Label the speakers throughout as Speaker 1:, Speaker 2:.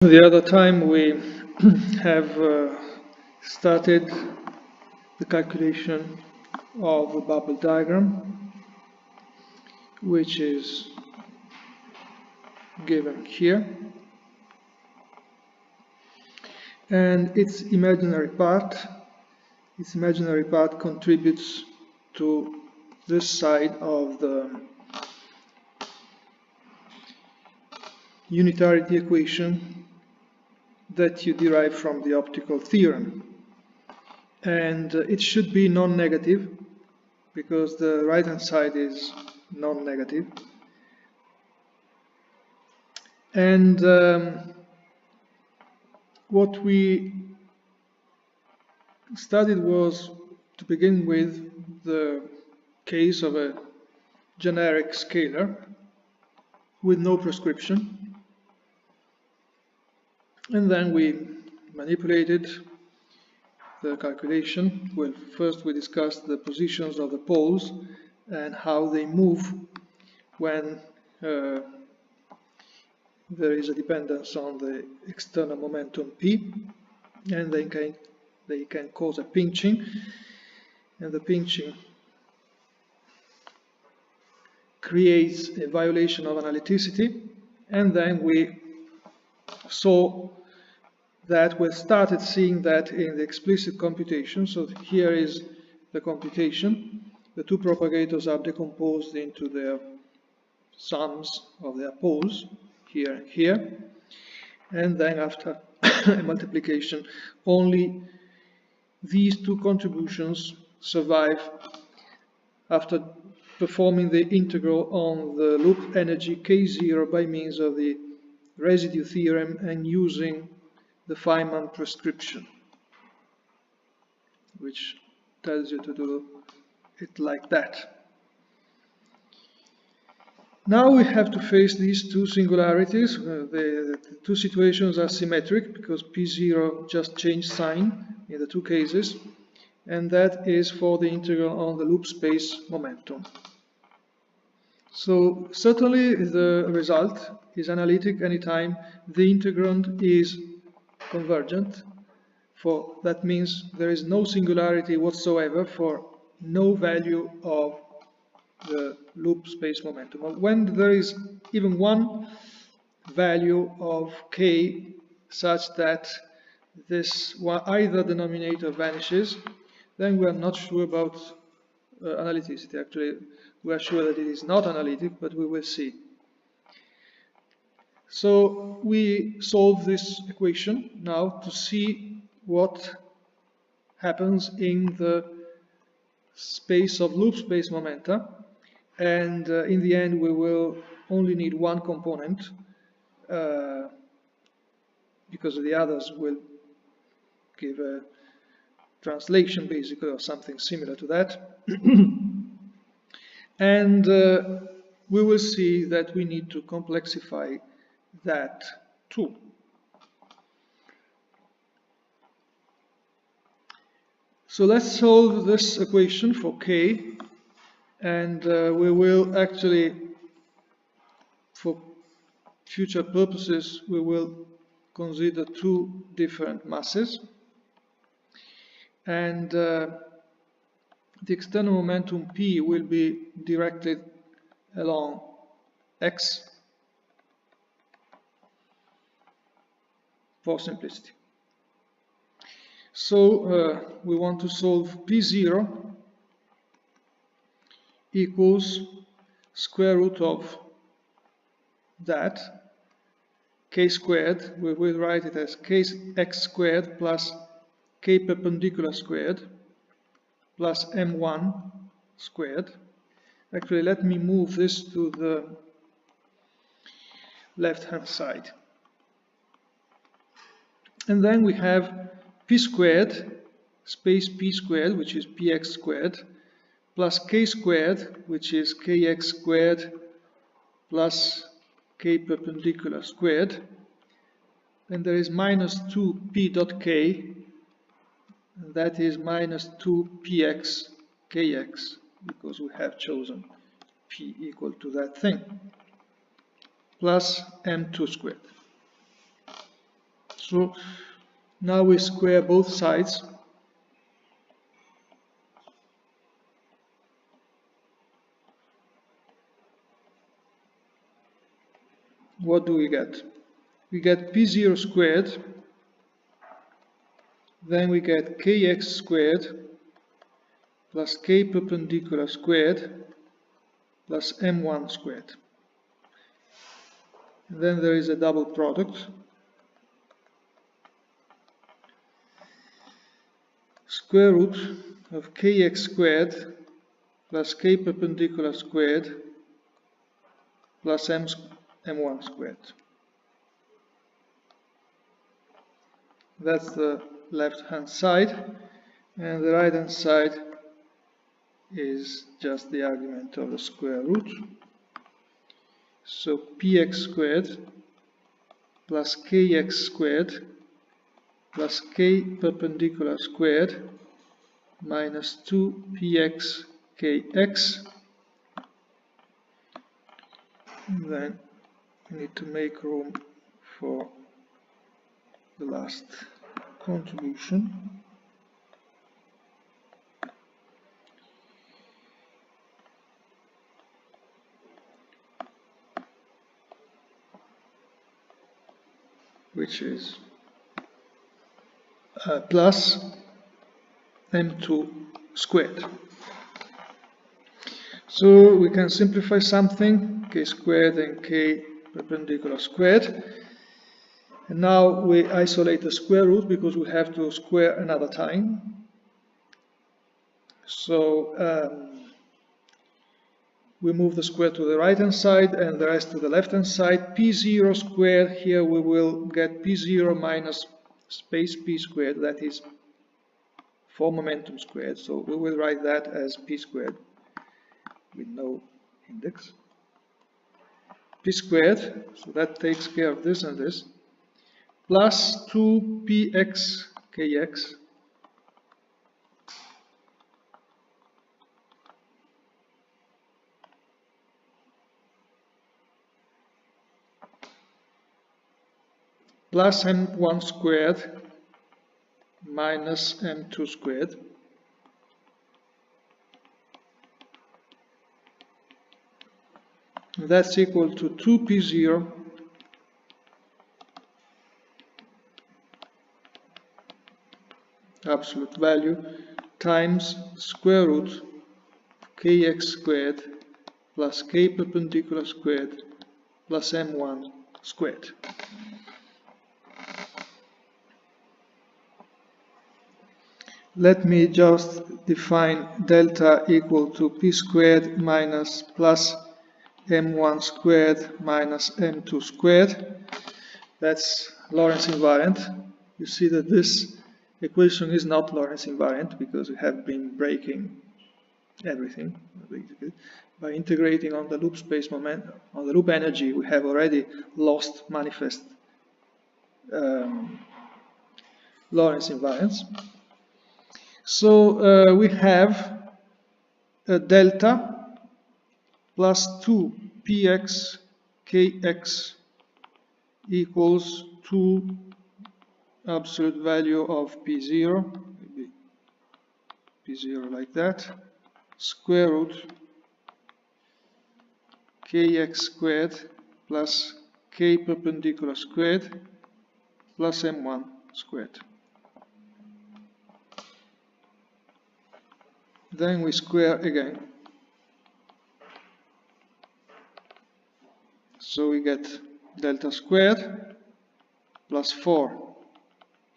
Speaker 1: The other time we have started the calculation of a bubble diagram, which is given here, and its imaginary part contributes to this side of the unitarity equation that you derive from the optical theorem. And it should be non-negative, because the right-hand side is non-negative. And what we studied was, to begin with, the case of a generic scalar with no prescription. And then we manipulated the calculation. Well, first we discussed the positions of the poles and how they move when there is a dependence on the external momentum P, and they can cause a pinching, and the pinching creates a violation of analyticity. And then we saw that we started seeing that in the explicit computation. So here is the computation. The two propagators are decomposed into their sums of their poles, here and here. And then after a multiplication, only these two contributions survive after performing the integral on the loop energy K0 by means of the residue theorem and using the Feynman prescription, which tells you to do it like that. Now we have to face these two singularities. The two situations are symmetric because P0 just changed sign in the two cases, and that is for the integral on the loop space momentum. So certainly the result is analytic anytime the integrand is convergent. For that means there is no singularity whatsoever for no value of the loop space momentum. When there is even one value of k such that this either denominator vanishes, then we are not sure about analyticity. Actually, we are sure that it is not analytic, but we will see. So we solve this equation now to see what happens in the space of loop space momenta, and in the end we will only need one component because the others will give a translation basically or something similar to that. And we will see that we need to complexify that too. So let's solve this equation for k, and we will actually, for future purposes, we will consider two different masses, and the external momentum P will be directed along x for simplicity. So we want to solve P0 equals square root of that, k squared. We will write it as kx squared plus k perpendicular squared plus m1 squared. Actually, let me move this to the left-hand side. And then we have p squared, space p squared, which is px squared, plus k squared, which is kx squared, plus k perpendicular squared. Then there is minus 2p dot k, and that is minus 2px kx, because we have chosen p equal to that thing, plus m2 squared. So now we square both sides. What do we get? We get p0 squared, then we get kx squared plus k perpendicular squared plus m1 squared. And then there is a double product. Square root of kx squared plus k perpendicular squared plus m1 squared. That's the left-hand side, and the right-hand side is just the argument of the square root. So px squared plus kx squared plus k perpendicular squared minus 2px kx. And then we need to make room for the last contribution. Which is plus m2 squared. So we can simplify something, k squared and k perpendicular squared. And now we isolate the square root because we have to square another time. So we move the square to the right-hand side and the rest to the left-hand side. P0 squared, here we will get P0 minus space P squared, that is 4 momentum squared. So we will write that as P squared with no index. P squared, so that takes care of this and this, plus 2px kx plus m1 squared minus m2 squared that's equal to 2p0 absolute value times square root kx squared plus k perpendicular squared plus m1 squared. Let me just define delta equal to p squared minus plus m1 squared minus m2 squared. That's Lorentz invariant. You see that this equation is not Lorentz invariant because we have been breaking everything basically. By integrating on the loop space moment, on the loop energy, we have already lost manifest Lorentz invariance. So we have a delta plus 2px kx equals 2 absolute value of p0, maybe p0 like that, square root kx squared plus k perpendicular squared plus m1 squared. Then we square again. So we get delta squared plus 4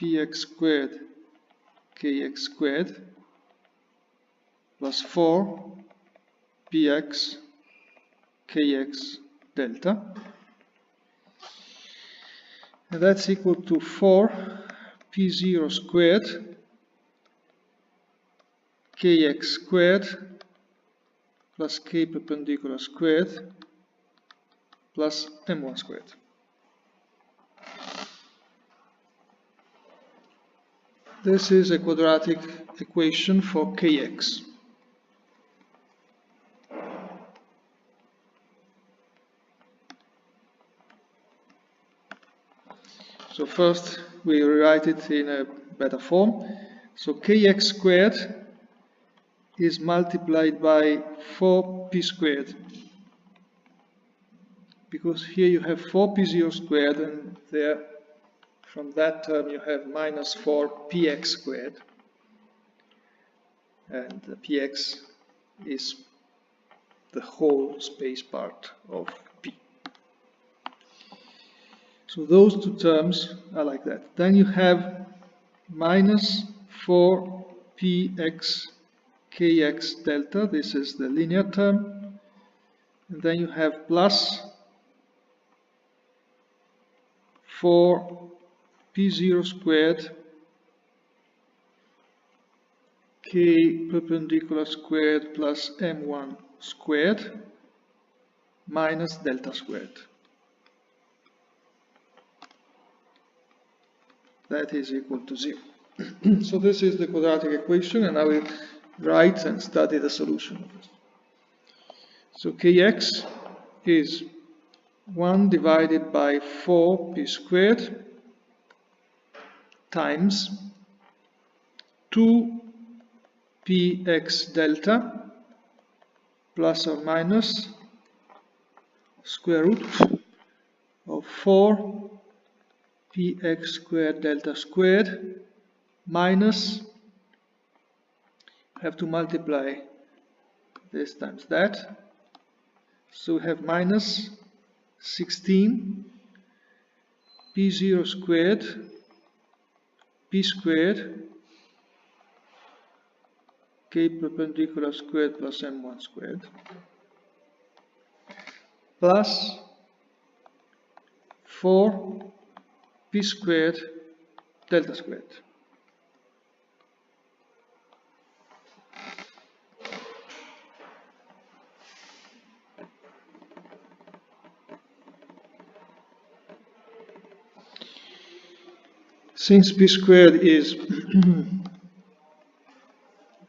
Speaker 1: px squared kx squared plus 4 px kx delta. And that's equal to 4 p0 squared kx squared plus k perpendicular squared plus m1 squared. This is a quadratic equation for kx. So first we rewrite it in a better form. So kx squared is multiplied by 4p squared, because here you have 4p0 squared, and there from that term you have minus 4px squared, and the px is the whole space part of p. So those two terms are like that. Then you have minus 4px kx delta, this is the linear term, and then you have plus 4p0 squared k perpendicular squared plus m1 squared minus delta squared. That is equal to 0. So this is the quadratic equation, and I will write and study the solution of it. So kx is 1 divided by 4p squared times 2px delta plus or minus square root of 4px squared delta squared minus, have to multiply this times that, so we have minus 16 p0 squared p squared k perpendicular squared plus m1 squared plus 4p squared delta squared. Since p squared is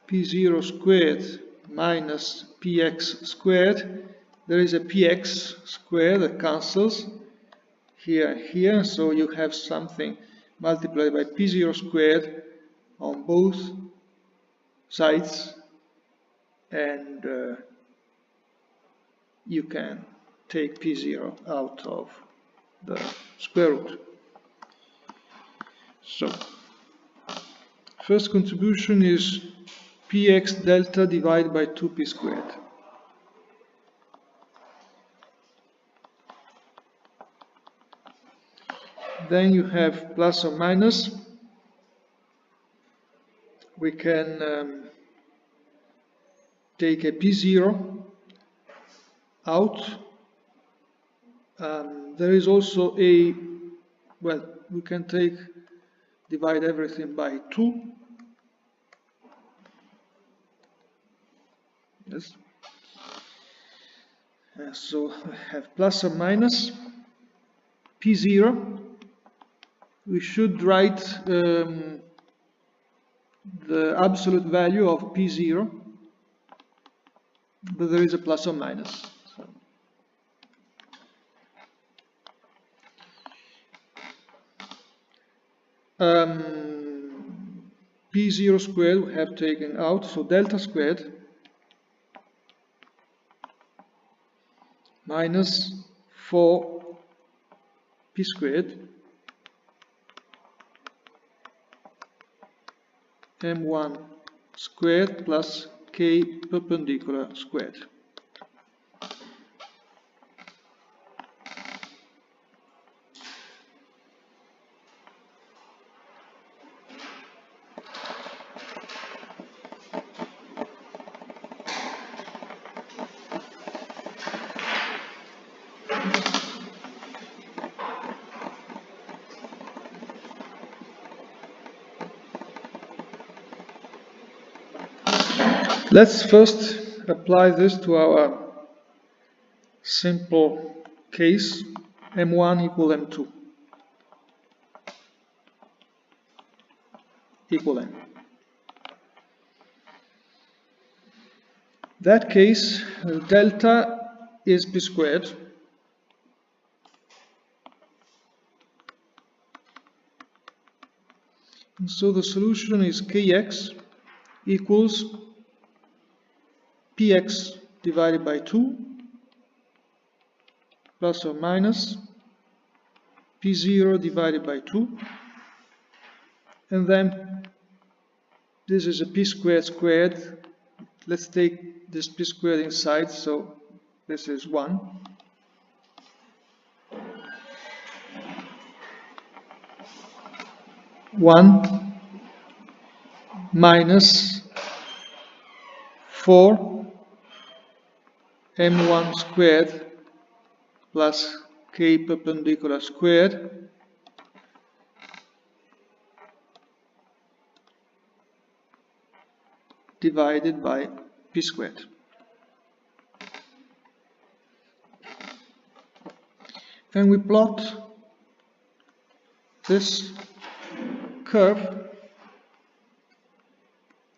Speaker 1: p0 squared minus px squared, there is a px squared that cancels here and here, so you have something multiplied by p0 squared on both sides, and you can take p0 out of the square root. So, first contribution is px delta divided by 2p squared. Then you have plus or minus. We can take a p0 out. There is also a, well, we can divide everything by 2. Yes. So we have plus or minus p0. We should write the absolute value of p0, but there is a plus or minus. P0 squared we have taken out, so delta squared minus 4p squared m1 squared plus k perpendicular squared. Let's first apply this to our simple case, m1 equal m2 equal n. That case, delta is p squared, And so the solution is kx equals px divided by 2 plus or minus p0 divided by 2, and then this is a p squared squared. Let's take this p squared inside, so this is 1. Minus 4 m1 squared plus k perpendicular squared divided by p squared. And we plot this curve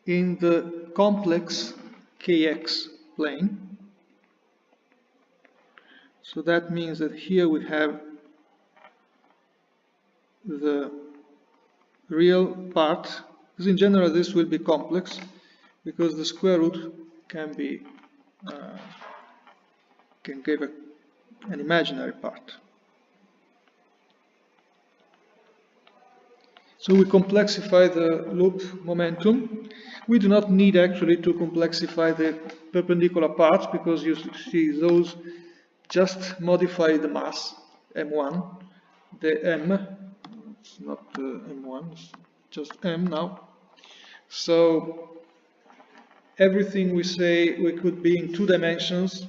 Speaker 1: in the complex kx plane. So that means that here we have the real part, because in general this will be complex, because the square root can be can give an imaginary part. So we complexify the loop momentum. We do not need actually to complexify the perpendicular parts, because you see those just modify the mass, m1, the m, it's not m1, it's just m now. So everything we say we could be in 2 dimensions,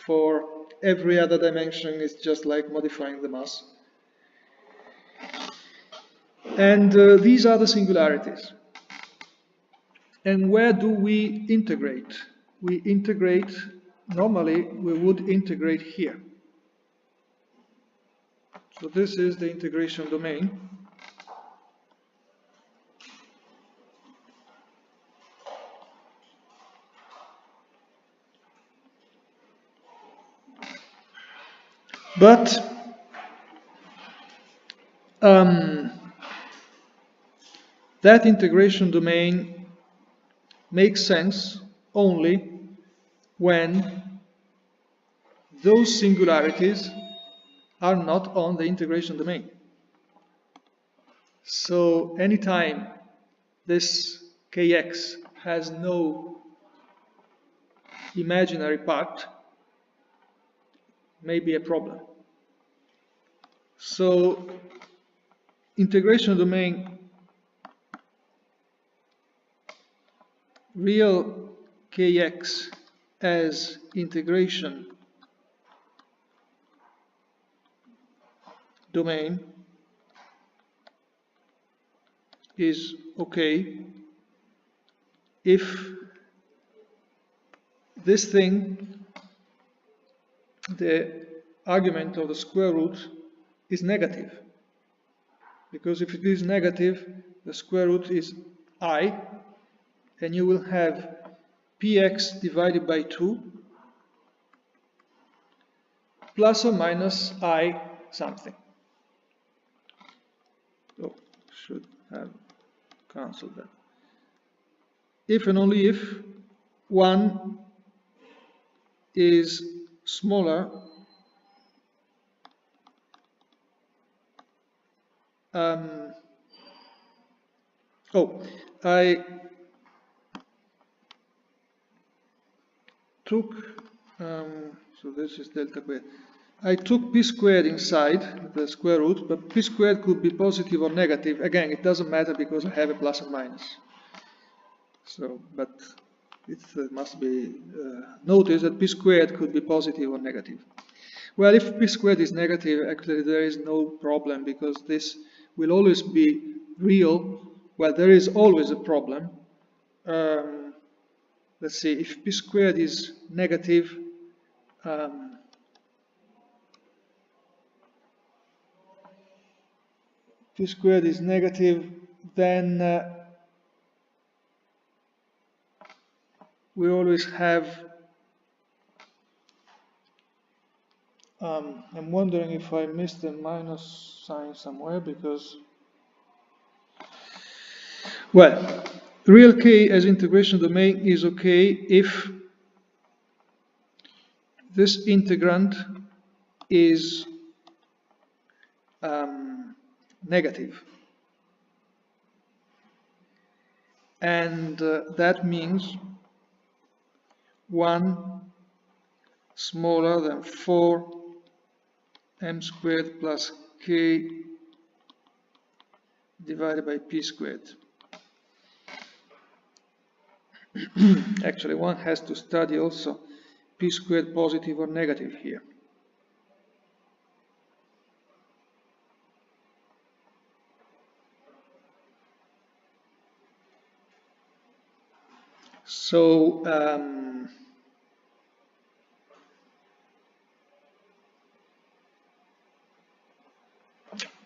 Speaker 1: for every other dimension is just like modifying the mass. And these are the singularities. And where do we integrate? We integrate, normally we would integrate here. So this is the integration domain. But that integration domain makes sense only when those singularities are not on the integration domain. So anytime this kx has no imaginary part, may be a problem. So integration domain, real kx as integration domain is okay if this thing, the argument of the square root, is negative. Because if it is negative, the square root is I, and you will have px divided by 2 plus or minus I something. So should have cancelled that. If and only if 1 is smaller I took, so this is delta squared. I took p squared inside the square root, but p squared could be positive or negative. Again, it doesn't matter because I have a plus and minus. So, but it must be noticed that p squared could be positive or negative. Well, if p squared is negative, actually there is no problem, because this will always be real. Well, there is always a problem. Let's see, if p squared is negative, p squared is negative, then we always have, I'm wondering if I missed a minus sign somewhere, because Well, real k as integration domain is okay if this integrand is negative. And that means 1 smaller than 4m squared plus k divided by p squared. Actually, one has to study also p squared positive or negative here. So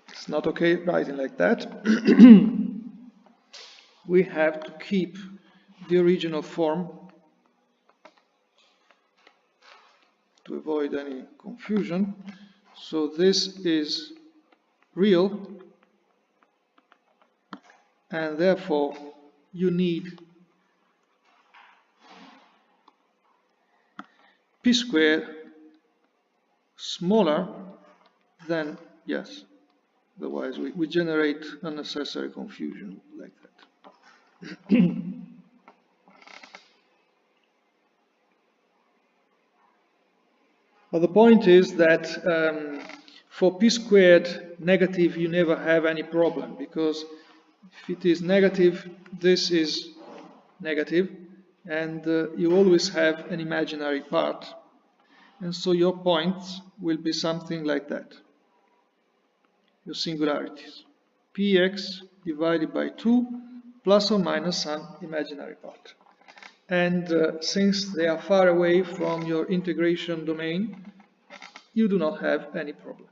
Speaker 1: it's not okay writing like that. We have to keep the original form to avoid any confusion. So this is real, and therefore you need p squared smaller than, yes, otherwise we generate unnecessary confusion like that. But the point is that for p squared negative you never have any problem, because if it is negative, this is negative, and you always have an imaginary part, and so your points will be something like that, your singularities, px divided by 2 plus or minus some imaginary part. And since they are far away from your integration domain, you do not have any problem.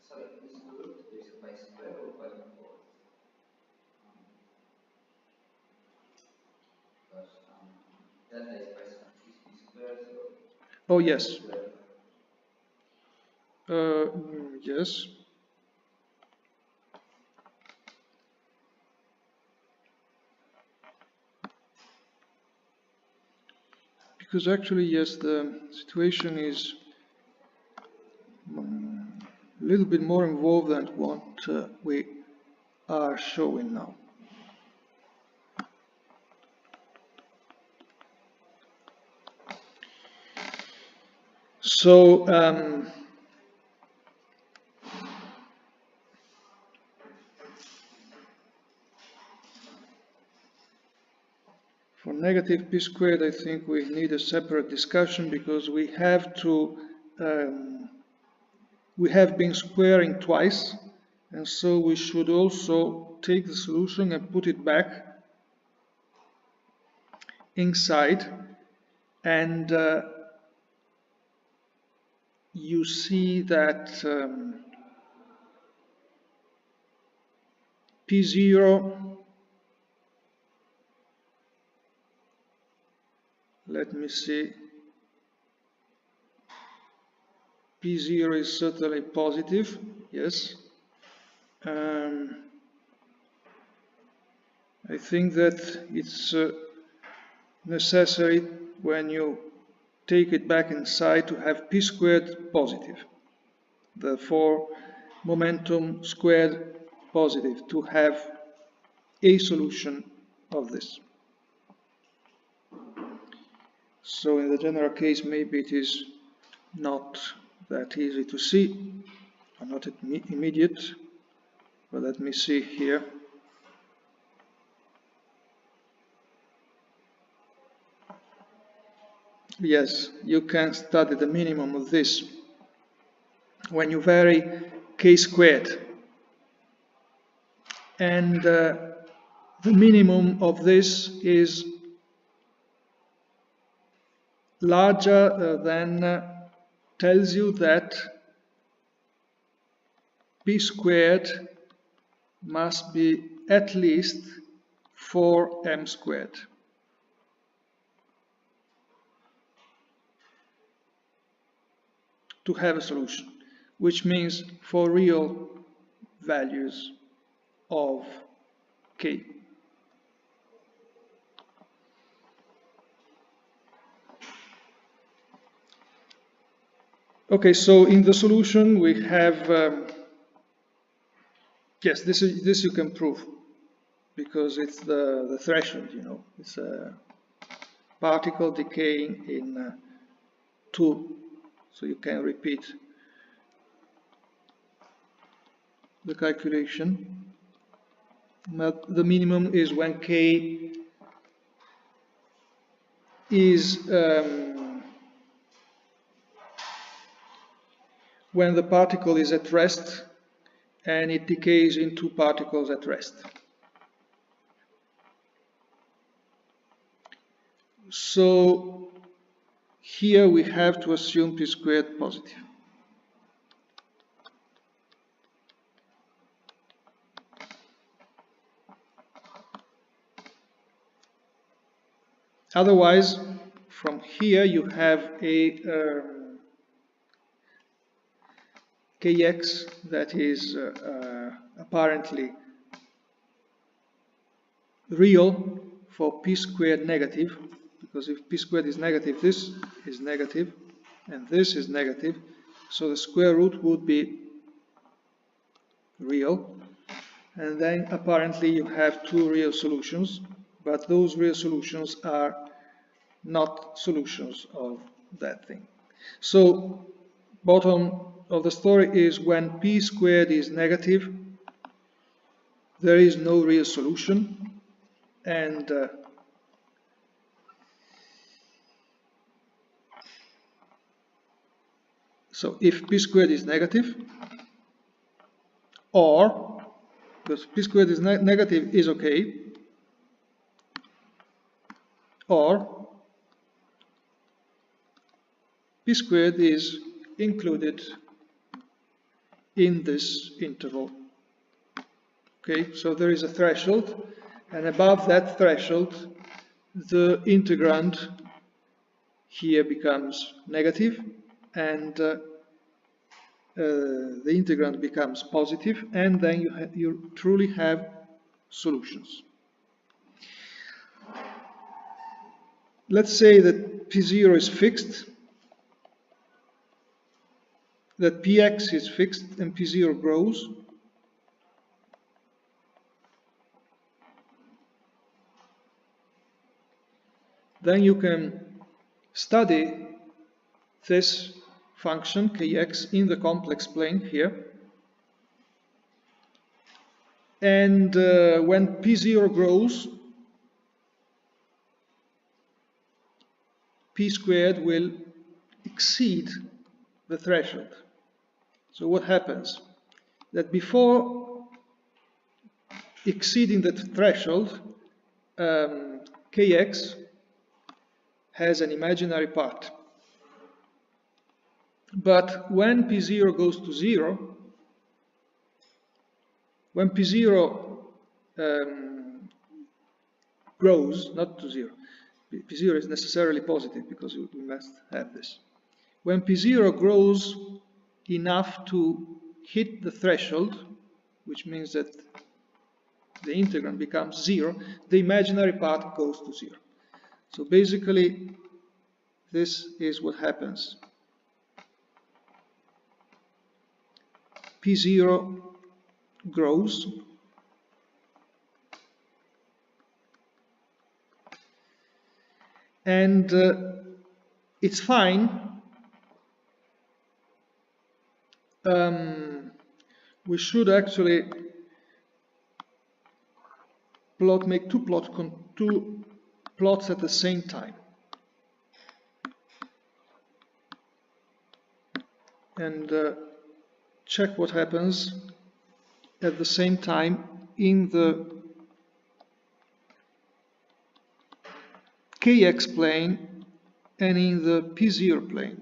Speaker 2: So this root is by square or by default? Because delta is by some p squared, so...
Speaker 1: Oh, yes. Yes. Because actually, yes, the situation is a little bit more involved than what we are showing now. So, for negative p squared, I think we need a separate discussion, because we have been squaring twice, and so we should also take the solution and put it back inside, and you see that P0, let me see, P0 is certainly positive, yes. I think that it's necessary, when you take it back inside, to have p squared positive. Therefore, momentum squared positive, to have a solution of this. So in the general case, maybe it is not that easy to see, or not immediate, but let me see here. Yes, you can study the minimum of this when you vary k squared. And the minimum of this is larger than tells you that p squared must be at least 4m squared. To have a solution, which means for real values of K. Okay, so in the solution we have, yes, this you can prove, because it's the threshold, you know, it's a particle decaying in 2, so you can repeat the calculation. But the minimum is when K is when the particle is at rest and it decays in 2 particles at rest. So here we have to assume p squared positive. Otherwise, from here you have a kx that is apparently real for p squared negative, because if p squared is negative, this is negative, and this is negative, so the square root would be real. And then apparently you have 2 real solutions, but those real solutions are not solutions of that thing. So bottom of the story is when p squared is negative, there is no real solution, and so if p squared is negative, or, because p squared is negative is okay, or p squared is included in this interval. Okay, so there is a threshold, and above that threshold the integrand here becomes negative, and the integrand becomes positive, and then you truly have solutions. Let's say that P0 is fixed, that Px is fixed and P0 grows. Then you can study this function kx in the complex plane here. And when P0 grows, p squared will exceed the threshold. So what happens? That before exceeding the threshold, kx has an imaginary part. But when p0 goes to 0, when p0 grows, not to 0, p0 is necessarily positive because we must have this. When p0 grows enough to hit the threshold, which means that the integrand becomes 0, the imaginary part goes to 0. So basically, this is what happens. P0 grows, and it's fine. We should actually make two plots at the same time. And check what happens at the same time in the kx plane and in the p0 plane.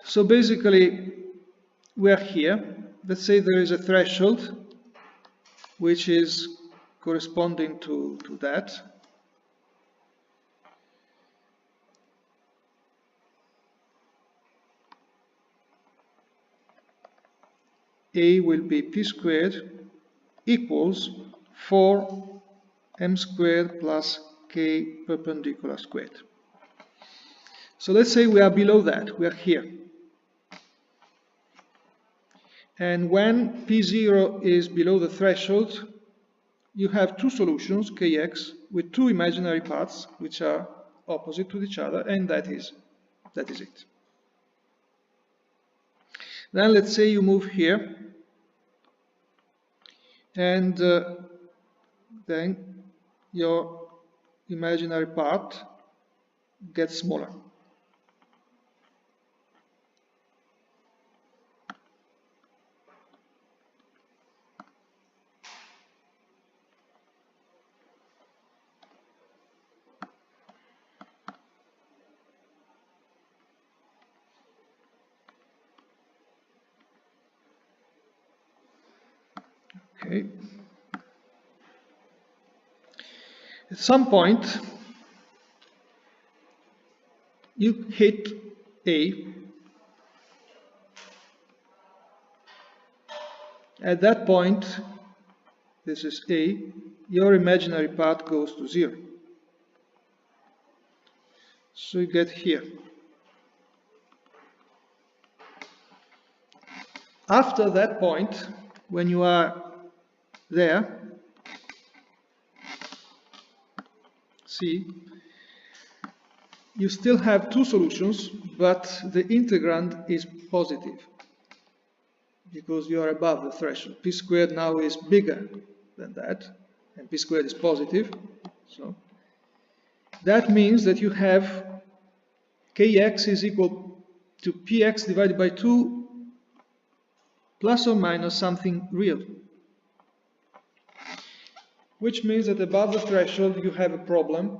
Speaker 1: So basically, we are here. Let's say there is a threshold which is corresponding to that. A will be p squared equals 4m squared plus k perpendicular squared. So let's say we are below that, we are here. And when p0 is below the threshold, you have two solutions, kx, with two imaginary parts, which are opposite to each other, and that is it. Then let's say you move here, and then your imaginary part gets smaller. Okay. At some point, you hit A. At that point, this is A, your imaginary part goes to 0. So you get here. After that point, when you are there, see, you still have two solutions, but the integrand is positive because you are above the threshold. P squared now is bigger than that, and p squared is positive. So that means that you have kx is equal to px divided by 2 plus or minus something real. Which means that above the threshold you have a problem,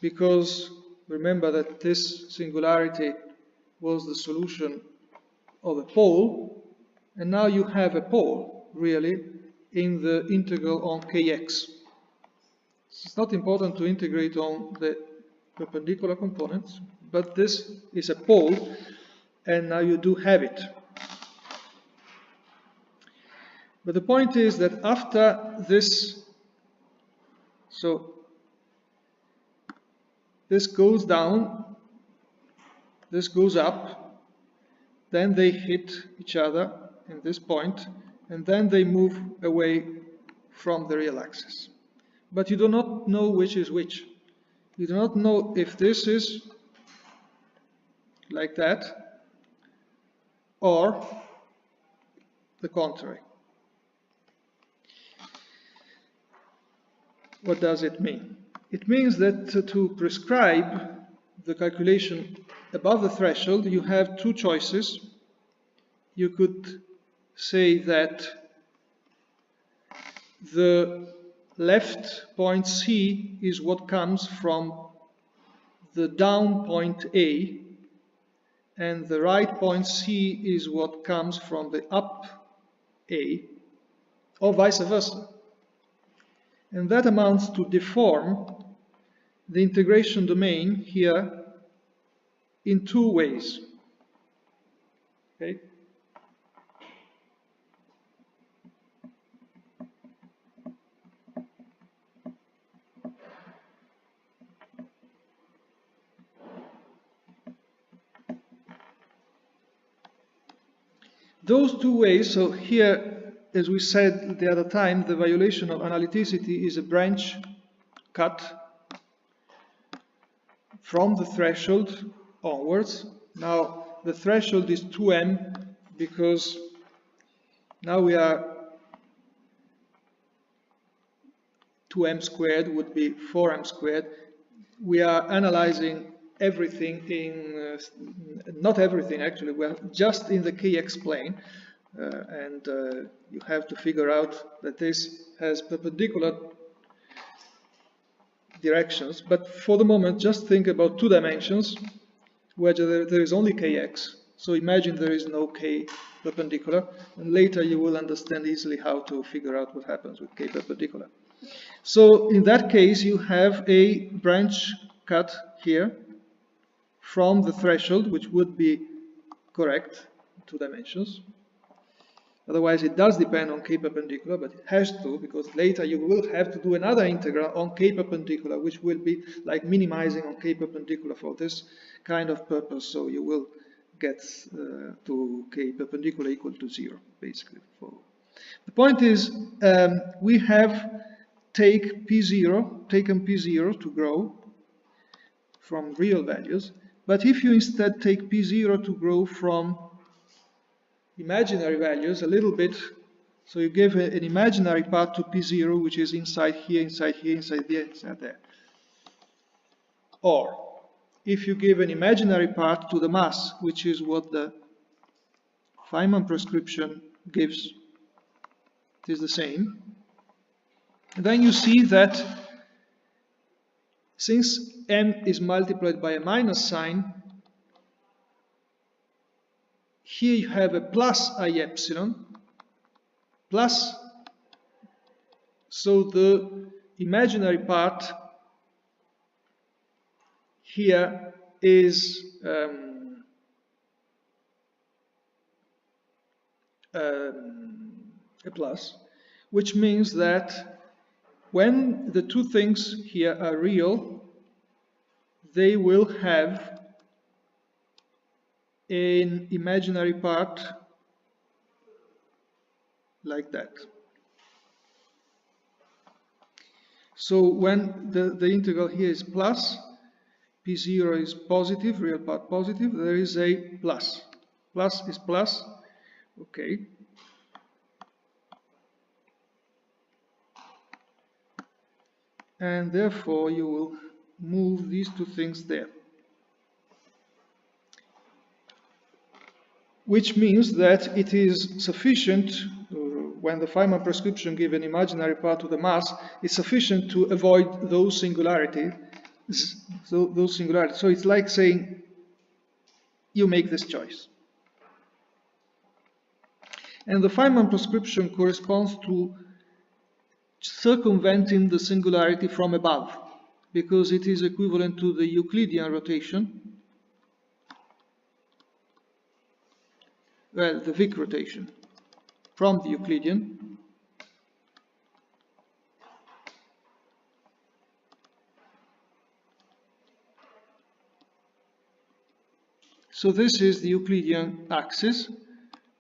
Speaker 1: because remember that this singularity was the solution of a pole, and now you have a pole, really, in the integral on kx. It's not important to integrate on the perpendicular components, but this is a pole, and now you do have it. But the point is that after this, so this goes down, this goes up, then they hit each other in this point, and then they move away from the real axis. But you do not know which is which. You do not know if this is like that or the contrary. What does it mean? It means that to prescribe the calculation above the threshold, you have two choices. You could say that the left point C is what comes from the down point A, and the right point C is what comes from the up A, or vice versa. And that amounts to deform the integration domain here in two ways. Okay? Those two ways, so here, as we said the other time, the violation of analyticity is a branch cut from the threshold onwards. Now, the threshold is 2m because now we are 2m squared would be 4m squared. We are analyzing everything in, not everything actually, we're just in the kx plane, and you have to figure out that this has perpendicular directions, but for the moment just think about two dimensions where there is only kx, so imagine there is no k perpendicular, and later you will understand easily how to figure out what happens with k perpendicular. So in that case you have a branch cut here from the threshold, which would be correct, 2 dimensions. Otherwise, it does depend on k perpendicular, but it has to, because later you will have to do another integral on k perpendicular, which will be like minimizing on k perpendicular for this kind of purpose. So you will get to k perpendicular equal to 0, basically. The point is, we have taken P0 to grow from real values, but if you instead take P0 to grow from imaginary values a little bit, so you give an imaginary part to P0, which is inside here, inside here, inside there, inside there. Or, if you give an imaginary part to the mass, which is what the Feynman prescription gives, it is the same. And then you see that since m is multiplied by a minus sign, here you have a plus I epsilon, plus, so the imaginary part here is a plus, which means that when the two things here are real, they will have an imaginary part like that. So when the integral here is plus, P0 is positive, real part positive, there is a plus. Plus is plus, okay. And therefore you will move these two things there. Which means that it is sufficient, when the Feynman prescription gives an imaginary part to the mass, it's sufficient to avoid those singularities. So it's like saying, you make this choice. And the Feynman prescription corresponds to circumventing the singularity from above, because it is equivalent to the Euclidean rotation, well, the Wick rotation from the Euclidean. So this is the Euclidean axis.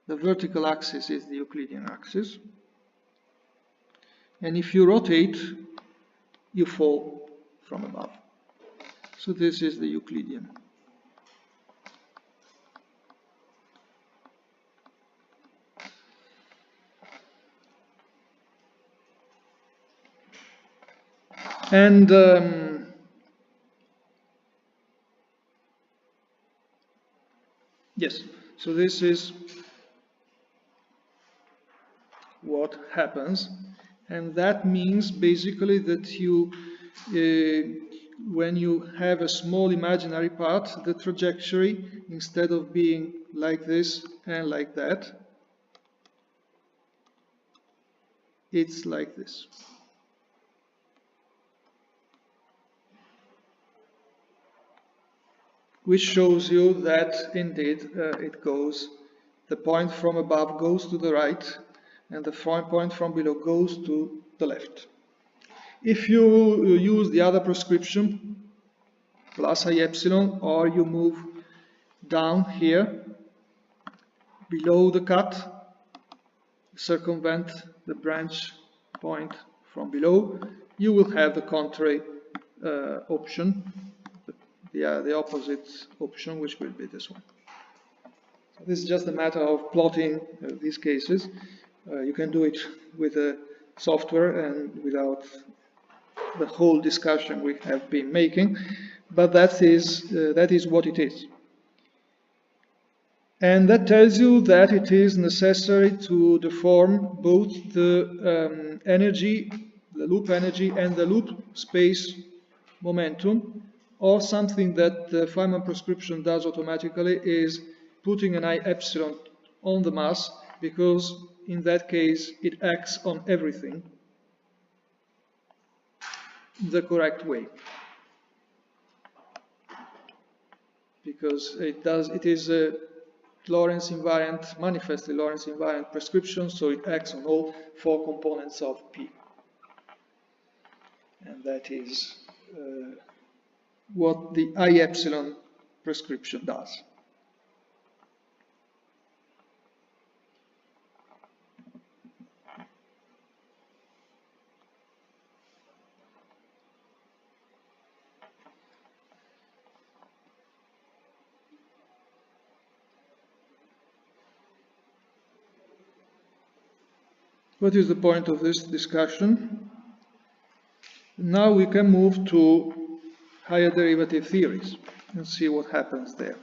Speaker 1: The vertical axis is the Euclidean axis. And if you rotate, you fall from above. So this is the Euclidean. And yes, so this is what happens. And that means basically that you, when you have a small imaginary part, the trajectory, instead of being like this and like that, it's like this. Which shows you that indeed the point from above goes to the right, and the point from below goes to the left. If you use the other prescription, plus I epsilon, or you move down here, below the cut, circumvent the branch point from below, you will have the contrary option, the opposite option, which will be this one. So this is just a matter of plotting these cases. You can do it with a software and without the whole discussion we have been making, but that is what it is. And that tells you that it is necessary to deform both the energy, the loop energy, and the loop space momentum, or something that the Feynman prescription does automatically is putting an I epsilon on the mass, because in that case it acts on everything the correct way. Because it is Lorentz invariant, manifestly Lorentz invariant prescription, so it acts on all 4 components of P. And that is what the I epsilon prescription does. What is the point of this discussion? Now we can move to higher derivative theories and see what happens there.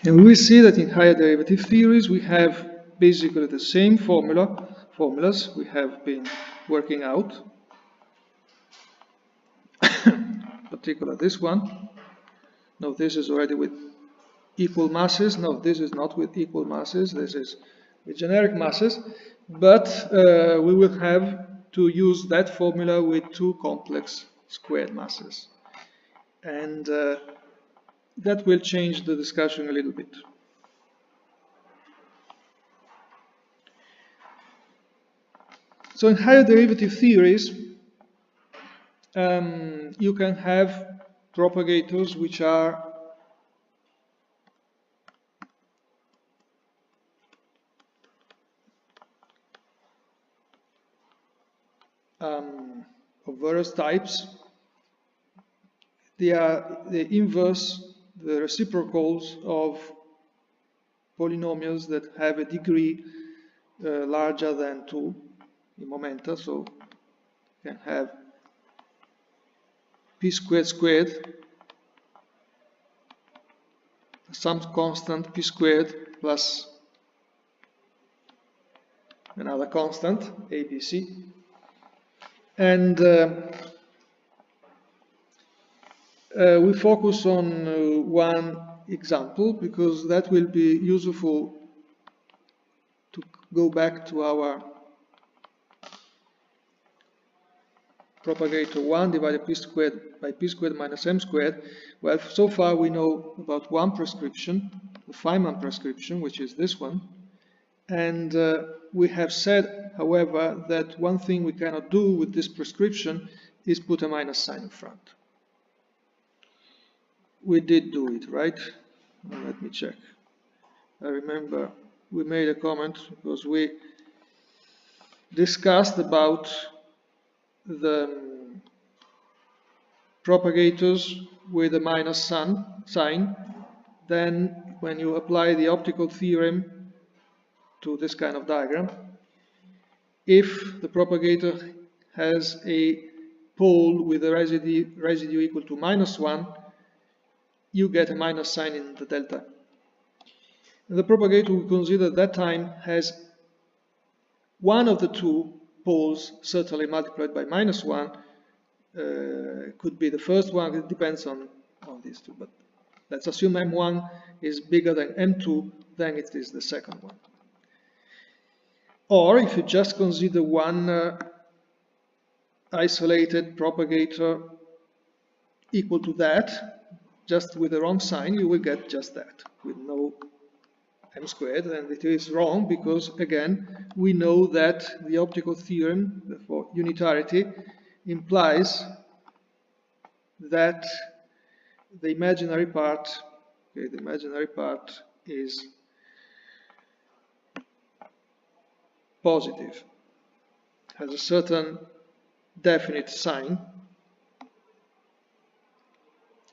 Speaker 1: And we see that in higher derivative theories we have basically the same formulas we have been working out. Particularly this one. No, this is already with equal masses. No, this is not with equal masses. This is with generic masses. But we will have to use that formula with 2 complex squared masses. And that will change the discussion a little bit. So in higher derivative theories, you can have propagators which are of various types. They are the inverse, the reciprocals of polynomials that have a degree larger than 2 in momenta. So you can have p squared squared, some constant p squared plus another constant, abc. And we focus on one example because that will be useful to go back to our propagator 1 divided p squared by p squared minus m squared. Well, so far we know about one prescription, the Feynman prescription, which is this one. And we have said, however, that one thing we cannot do with this prescription is put a minus sign in front. We did do it, right? Well, let me check. I remember we made a comment because we discussed about the propagators with a minus sign. Then when you apply the optical theorem to this kind of diagram, if the propagator has a pole with a residue equal to -1, you get a minus sign in the delta. And the propagator we consider at that time has one of the 2 poles certainly multiplied by -1. Could be the first one, it depends on these 2. But let's assume M1 is bigger than M2, then it is the second one. Or if you just consider one isolated propagator equal to that, just with the wrong sign, you will get just that, with no m squared. And it is wrong because, again, we know that the optical theorem for unitarity implies that the imaginary part, okay, the imaginary part is positive, has a certain definite sign.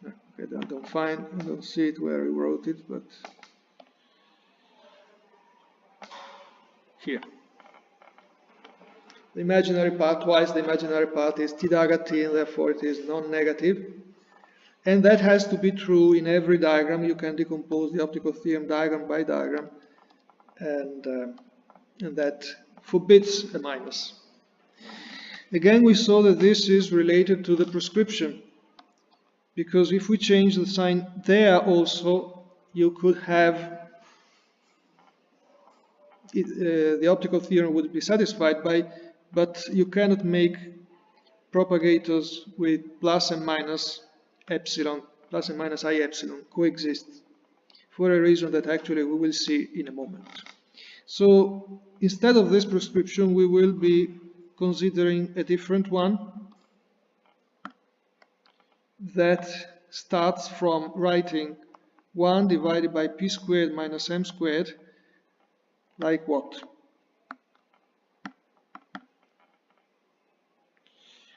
Speaker 1: Okay, I don't see it where we wrote it, but here. The imaginary part, twice the imaginary part is t dagger t, and therefore it is non-negative. And that has to be true in every diagram. You can decompose the optical theorem diagram by diagram, and that forbids a minus. Again, we saw that this is related to the prescription, because if we change the sign there also, you could have the optical theorem would be satisfied by, but you cannot make propagators with plus and minus epsilon, plus and minus I epsilon coexist for a reason that actually we will see in a moment. So instead of this prescription, we will be considering a different one that starts from writing 1 divided by p squared minus m squared, like what?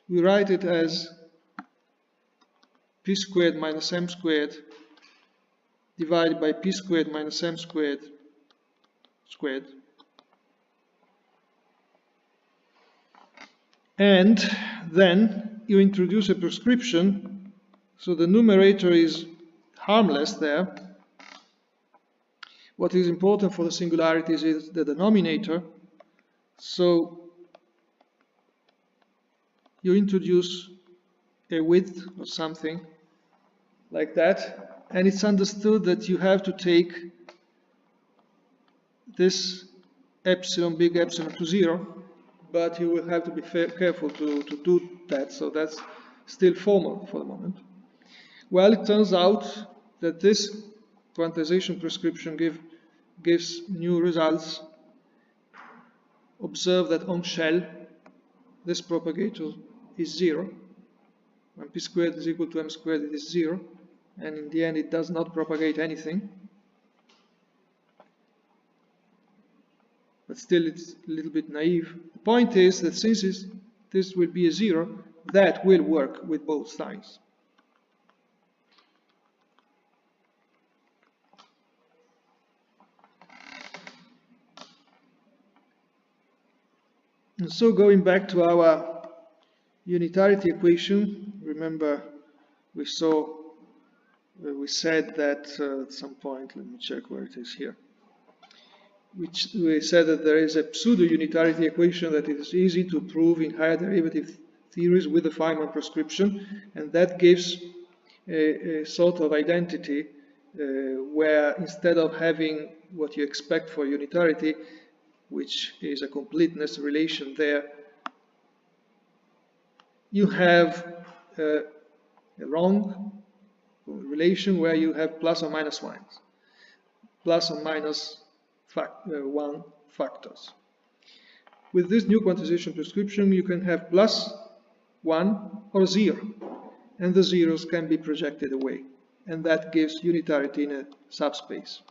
Speaker 1: We write it as p squared minus m squared divided by p squared minus m squared squared. And then you introduce a prescription, so the numerator is harmless there. What is important for the singularities is the denominator. So you introduce a width or something like that, and it's understood that you have to take this epsilon, big epsilon, to 0, but you will have to be careful to do that, so that's still formal for the moment. Well, it turns out that this quantization prescription gives new results. Observe that on shell, this propagator is 0. When p squared is equal to m squared, it is 0. And in the end, it does not propagate anything. But still, it's a little bit naive. The point is that since this will be a 0, that will work with both signs. And so going back to our unitarity equation, remember we said that at some point, let me check where it is here, we said that there is a pseudo-unitarity equation that is easy to prove in higher derivative theories with the Feynman prescription, and that gives a sort of identity where instead of having what you expect for unitarity, which is a completeness relation there, you have a wrong relation where you have plus or minus ones, plus or minus 1 factors. With this new quantization prescription, you can have plus 1 or 0, and the zeros can be projected away, and that gives unitarity in a subspace.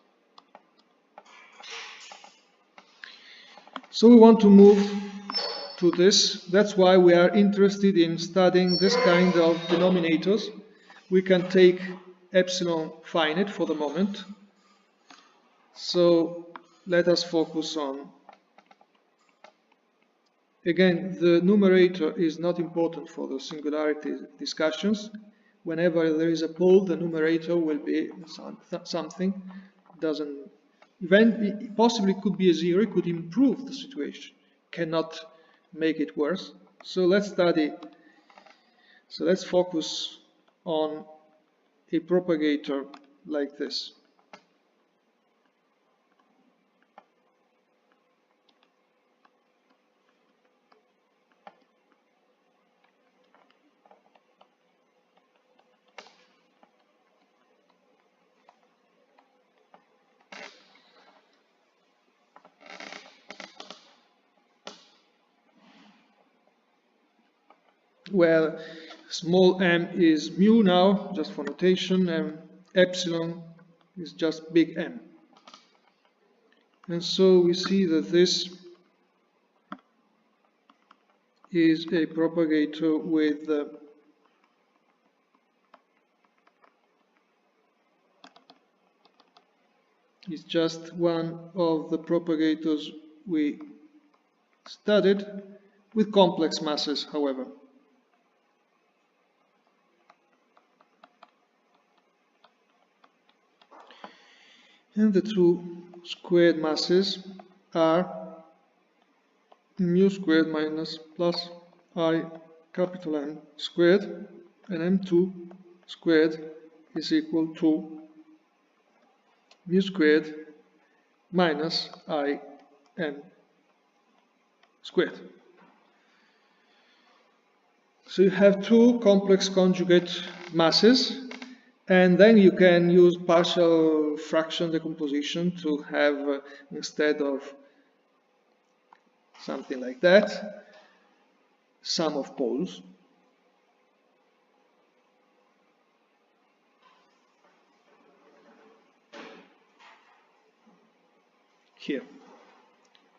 Speaker 1: So we want to move to this. That's why we are interested in studying this kind of denominators. We can take epsilon finite for the moment. So let us focus on, again, the numerator is not important for the singularity discussions. Whenever there is a pole, the numerator will be something. Possibly could be a 0, it could improve the situation, cannot make it worse. So let's focus on a propagator like this. Where small m is mu now, just for notation, and epsilon is just big M. And so we see that this is a propagator with it's just one of the propagators we studied, with complex masses, however. And the two squared masses are mu squared minus plus I capital M squared, and M2 squared is equal to mu squared minus I n squared. So you have two complex conjugate masses, and then you can use partial fraction decomposition to have, instead of something like that, sum of poles. Here.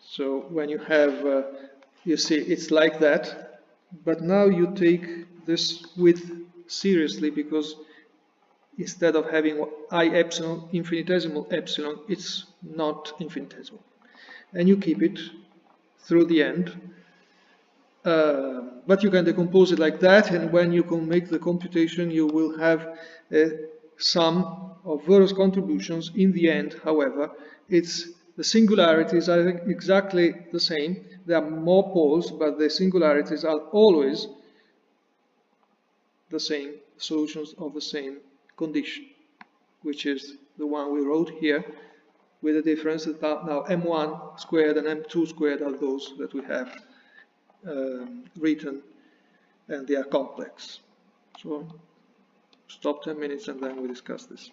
Speaker 1: So when you have, you see it's like that, but now you take this width seriously, because instead of having I epsilon, infinitesimal epsilon, it's not infinitesimal. And you keep it through the end. But you can decompose it like that, and when you can make the computation, you will have a sum of various contributions. In the end, however, the singularities are exactly the same. There are more poles, but the singularities are always the same, solutions of the same condition, which is the one we wrote here, with the difference that now m1 squared and m2 squared are those that we have written, and they are complex. So stop 10 minutes and then we discuss this.